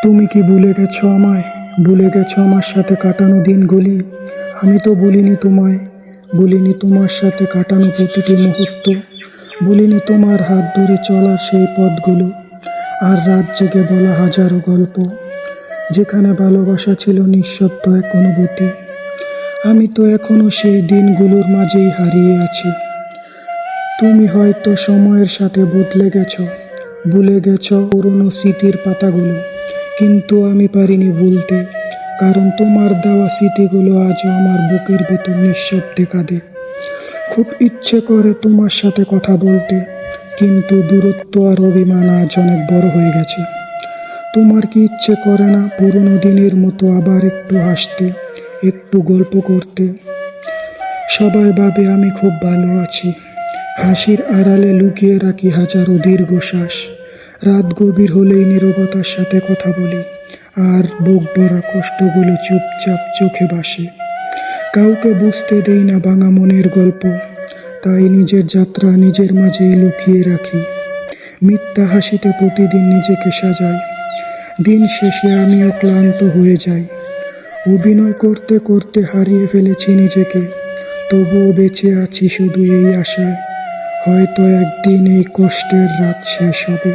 তুমি কি ভুলে গেছো আমায়? ভুলে গেছো আমার সাথে কাটানো দিনগুলি? আমি তো ভুলিনি তোমায়, ভুলিনি তোমার সাথে কাটানো প্রতিটি মুহূর্ত, ভুলিনি তোমার হাত ধরে চলার সেই পথগুলো, আর রাত জেগে বলা হাজারো গল্প, যেখানে ভালোবাসা ছিল নিঃশব্দ এক অনুভূতি। আমি তো এখনো সেই দিনগুলোর মাঝেই হারিয়ে আছি। তুমি হয়তো সময়ের সাথে বদলে গেছো, ভুলে গেছো পুরনো স্মৃতির পাতাগুলো, কিন্তু আমি পারিনি ভুলতে, কারণ তোমার দেওয়া স্মৃতিগুলো আজও আমার বুকের ভেতর নিঃশব্দে কাঁদে। খুব ইচ্ছে করে তোমার সাথে কথা বলতে, কিন্তু দূরত্ব আর অভিমান আজ অনেক বড় হয়ে গেছে। তোমার কি ইচ্ছে করে না পুরনো দিনের মতো আবার একটু হাসতে, একটু গল্প করতে? সবাই ভাবে আমি খুব ভালো আছি, হাসির আড়ালে লুকিয়ে রাখি হাজারো দীর্ঘশ্বাস। রাত গভীর হলেই নীরবতার সাথে কথা বলি, আর বুক ভরা কষ্টগুলো চুপচাপ চোখে ভাসে। কাউকে বুঝতে দেই না ভাঙা মনের গল্প, তাই নিজের যাত্রা নিজের মাঝেই লুকিয়ে রাখি। মিথ্যা হাসিতে প্রতিদিন নিজেকে সাজাই, দিন শেষে আমিও ক্লান্ত হয়ে যাই। অভিনয় করতে করতে হারিয়ে ফেলেছি নিজেকে, তবুও বেঁচে আছি শুধু এই আশায়, হয়তো একদিন এই কষ্টের রাত শেষ হবে।